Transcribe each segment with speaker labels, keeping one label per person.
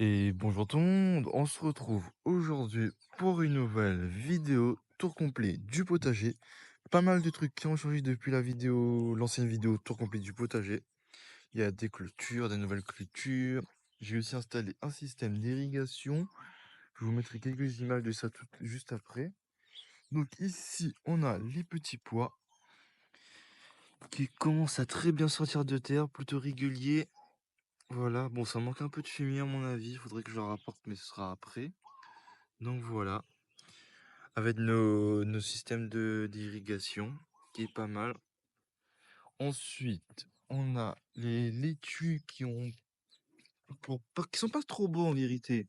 Speaker 1: Et bonjour tout le monde, on se retrouve aujourd'hui pour une nouvelle vidéo tour complet du potager. Pas mal de trucs qui ont changé depuis l'ancienne vidéo tour complet du potager. Il y a des clôtures, des nouvelles clôtures. J'ai aussi installé un système d'irrigation. Je vous mettrai quelques images de ça juste après. Donc ici, on a les petits pois qui commencent à très bien sortir de terre, plutôt réguliers. Voilà, bon, ça manque un peu de fumier à mon avis, il faudrait que je le rapporte, mais ce sera après. Donc voilà, avec nos systèmes d'irrigation, qui est pas mal. Ensuite, on a les laitues qui sont pas trop beaux en vérité.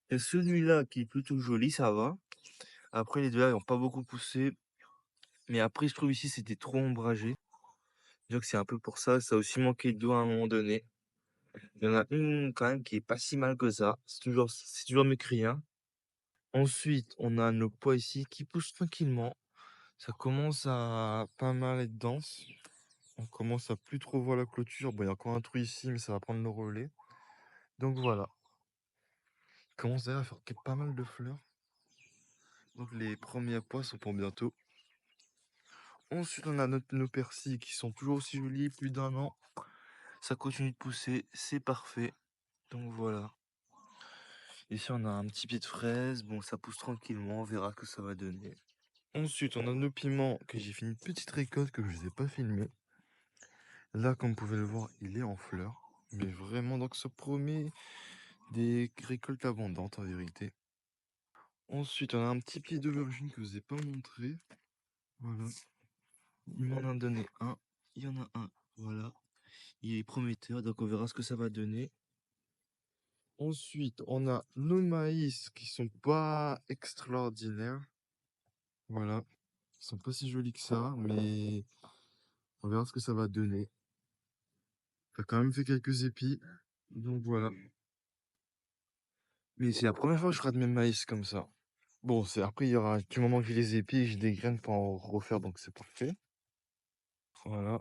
Speaker 1: Il y a celui-là qui est plutôt joli, ça va. Après, les deux-là, ils n'ont pas beaucoup poussé. Mais après, je trouve ici, c'était trop ombragé. Je que c'est un peu pour ça. Ça a aussi manqué d'eau à un moment donné. Il y en a une quand même qui est pas si mal que ça. C'est toujours mécrit, hein. Ensuite, on a nos pois ici qui poussent tranquillement. Ça commence à pas mal être dense. On commence à plus trop voir la clôture. Bon, il y a encore un trou ici, mais ça va prendre le relais. Donc voilà. Il commence d'ailleurs à faire pas mal de fleurs. Donc les premiers pois sont pour bientôt. Ensuite, on a nos persils qui sont toujours aussi jolis, plus d'un an. Ça continue de pousser, c'est parfait. Donc voilà. Ici, on a un petit pied de fraise. Bon, ça pousse tranquillement, on verra que ça va donner. Ensuite, on a nos piments que j'ai fait une petite récolte que je ne vous ai pas filmé. Là, comme vous pouvez le voir, il est en fleurs. Mais vraiment, donc ça promet des récoltes abondantes en vérité. Ensuite, on a un petit pied d'aubergine que je vous ai pas montré. Voilà. Il m'en a donné un. Il y en a un. Voilà. Il est prometteur, donc on verra ce que ça va donner. Ensuite, on a nos maïs qui sont pas extraordinaires. Voilà. Ils sont pas si jolis que ça, mais on verra ce que ça va donner. Ça a quand même fait quelques épis. Donc voilà. Mais c'est la première fois que je rate mes maïs comme ça. Bon, après, il y aura du moment que j'ai les épis, j'ai des graines pour en refaire, donc c'est parfait. Voilà.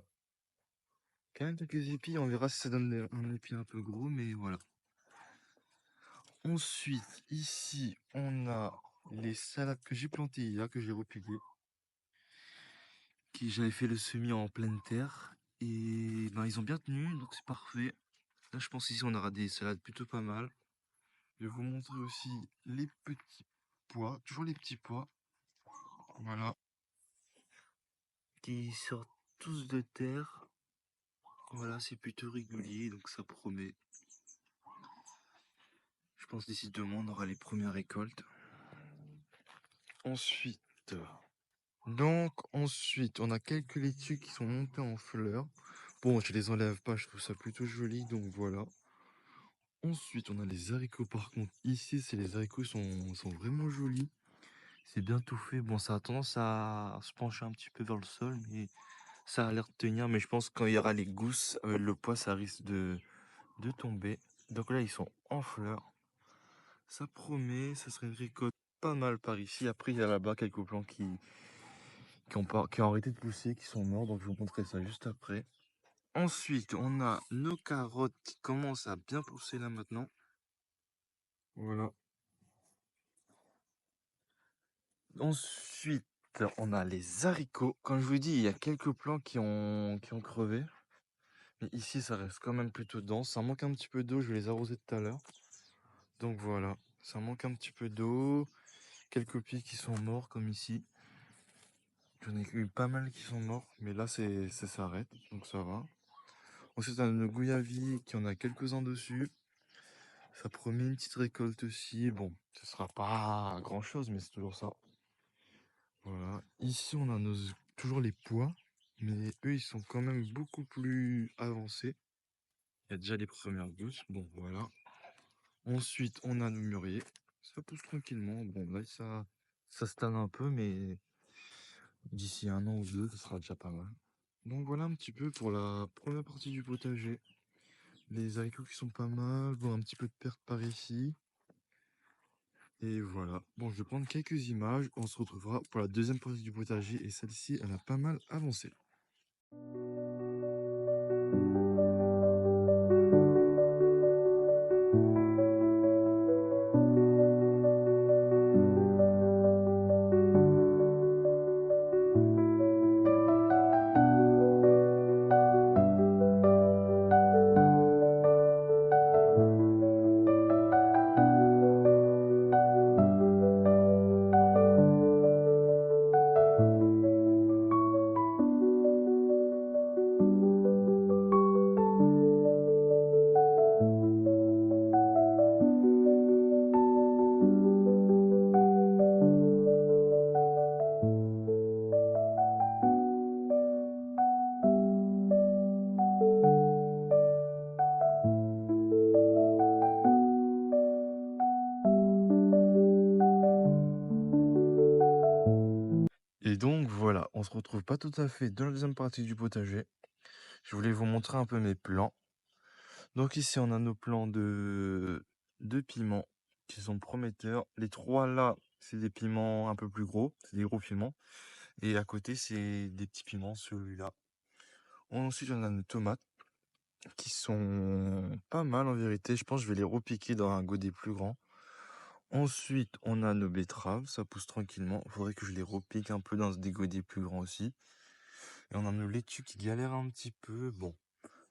Speaker 1: Quand même quelques épis, on verra si ça donne un épi un peu gros, mais voilà. Ensuite, ici, on a les salades que j'ai plantées hier, que j'ai repliées. J'avais fait le semis en pleine terre. Et ben, ils ont bien tenu, donc c'est parfait. Là, je pense ici, on aura des salades plutôt pas mal. Je vais vous montrer aussi les petits pois, toujours les petits pois. Voilà. Qui sortent tous de terre. Voilà, c'est plutôt régulier, donc ça promet. Je pense d'ici 2 mois, on aura les premières récoltes. Ensuite, on a quelques laitues qui sont montées en fleurs. Bon, je les enlève pas, je trouve ça plutôt joli, donc voilà. Ensuite, on a les haricots. Par contre, ici, les haricots sont vraiment jolis. C'est bien tout fait. Bon, ça a tendance à se pencher un petit peu vers le sol, mais ça a l'air de tenir. Mais je pense que quand il y aura les gousses, le pois, ça risque de tomber. Donc là, ils sont en fleurs. Ça promet, ça serait une récolte pas mal par ici. Après, il y a là-bas quelques plants qui ont arrêté de pousser, qui sont morts. Donc je vous montrerai ça juste après. Ensuite, on a nos carottes qui commencent à bien pousser là maintenant. Voilà. Ensuite, on a les haricots. Comme je vous dis, il y a quelques plants qui ont crevé. Mais ici, ça reste quand même plutôt dense. Ça manque un petit peu d'eau, je vais les arroser tout à l'heure. Donc voilà, ça manque un petit peu d'eau. Quelques pieds qui sont morts, comme ici. J'en ai eu pas mal qui sont morts, mais là, ça s'arrête, donc ça va. Ensuite, on a nos gouyavis qui en a quelques-uns dessus. Ça promet une petite récolte aussi. Bon, ce sera pas grand-chose, mais c'est toujours ça. Voilà. Ici, on a toujours les pois, mais eux, ils sont quand même beaucoup plus avancés. Il y a déjà les premières gousses. Bon, voilà. Ensuite, on a nos mûriers. Ça pousse tranquillement. Bon, là, ça stagne un peu, mais d'ici 1 an ou 2, ce sera déjà pas mal. Donc voilà un petit peu pour la première partie du potager. Les haricots qui sont pas mal. Bon, un petit peu de perte par ici. Et voilà. Bon, je vais prendre quelques images. On se retrouvera pour la deuxième partie du potager. Et celle-ci, elle a pas mal avancé. Et donc voilà, on se retrouve pas tout à fait dans la deuxième partie du potager. Je voulais vous montrer un peu mes plants. Donc ici, on a nos plants de piments qui sont prometteurs. Les 3 là, c'est des piments un peu plus gros, c'est des gros piments. Et à côté, c'est des petits piments, celui-là. Ensuite, on a nos tomates qui sont pas mal en vérité. Je pense que je vais les repiquer dans un godet plus grand. Ensuite, on a nos betteraves, ça pousse tranquillement. Il faudrait que je les repique un peu dans des godets plus grands aussi. Et on a nos laitues qui galèrent un petit peu. Bon,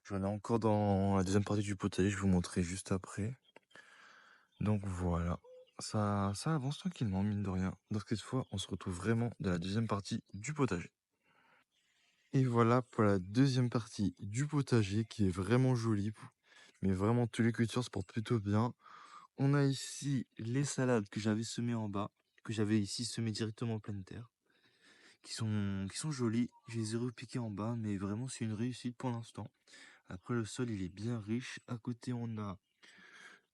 Speaker 1: j'en ai encore dans la deuxième partie du potager, je vais vous montrer juste après. Donc voilà, ça avance tranquillement, mine de rien. Donc cette fois, on se retrouve vraiment dans la deuxième partie du potager. Et voilà pour la deuxième partie du potager qui est vraiment jolie. Mais vraiment, tous les cultures se portent plutôt bien. On a ici les salades que j'avais semées en bas, que j'avais ici semées directement en pleine terre, qui sont jolies. Je les ai repiquées en bas, mais vraiment, c'est une réussite pour l'instant. Après, le sol, il est bien riche. À côté, on a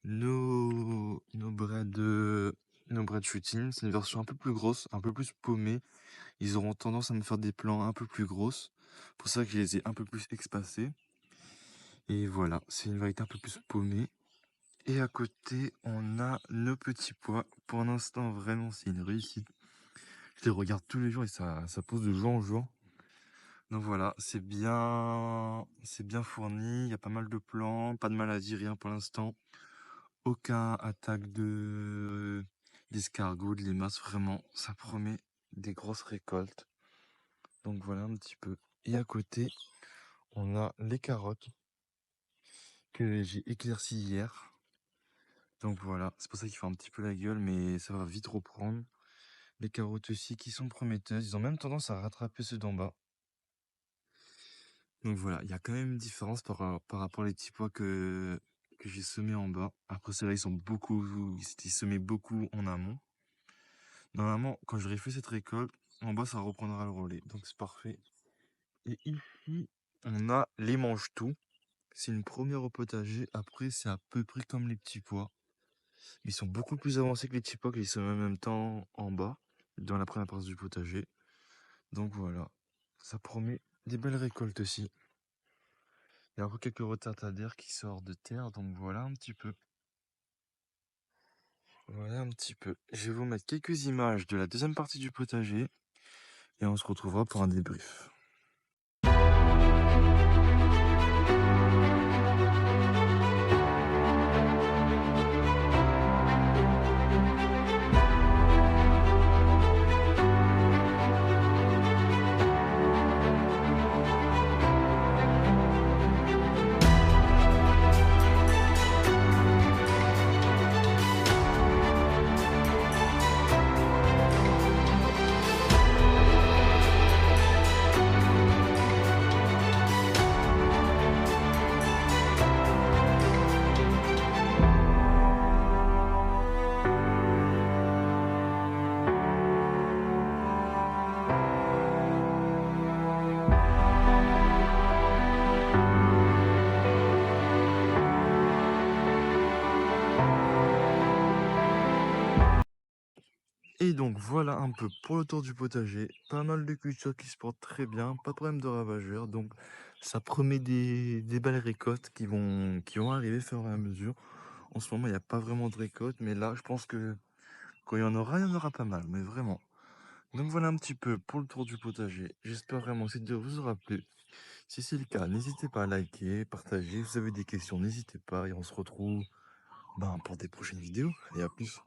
Speaker 1: nos bread shooting. C'est une version un peu plus grosse, un peu plus paumée. Ils auront tendance à me faire des plants un peu plus grosses. Pour ça que je les ai un peu plus espacés. Et voilà, c'est une variété un peu plus paumée. Et à côté, on a nos petits pois. Pour l'instant, vraiment, c'est une réussite. Je les regarde tous les jours et ça pousse de jour en jour. Donc voilà, c'est bien fourni. Il y a pas mal de plants, pas de maladie, rien pour l'instant. Aucun attaque d'escargots, de limaces, vraiment, ça promet des grosses récoltes. Donc voilà un petit peu. Et à côté, on a les carottes que j'ai éclaircies hier. Donc voilà, c'est pour ça qu'il fait un petit peu la gueule, mais ça va vite reprendre. Les carottes aussi qui sont prometteuses, ils ont même tendance à rattraper ceux d'en bas. Donc voilà, il y a quand même une différence par rapport aux petits pois que j'ai semés en bas. Après ceux-là, ils étaient semés beaucoup en amont. Normalement, quand j'aurai fait cette récolte, en bas, ça reprendra le relais. Donc c'est parfait. Et ici, on a les mange-tout. C'est une première au potager. Après, c'est à peu près comme les petits pois. Ils sont beaucoup plus avancés que les petits pois qui sont en même temps en bas, dans la première partie du potager. Donc voilà, ça promet des belles récoltes aussi. Il y a encore quelques retardataires qui sortent de terre, donc voilà un petit peu. Voilà un petit peu. Je vais vous mettre quelques images de la deuxième partie du potager et on se retrouvera pour un débrief. Et donc voilà un peu pour le tour du potager. Pas mal de cultures qui se portent très bien, pas de problème de ravageurs. Donc ça promet des belles récoltes qui vont arriver au fur et à mesure. En ce moment, il n'y a pas vraiment de récolte, mais là, je pense que quand il y en aura pas mal, mais vraiment. Donc voilà un petit peu pour le tour du potager. J'espère vraiment que cette vidéo vous aura plu. Si c'est le cas, n'hésitez pas à liker, partager. Si vous avez des questions, n'hésitez pas et on se retrouve pour des prochaines vidéos. Et à plus.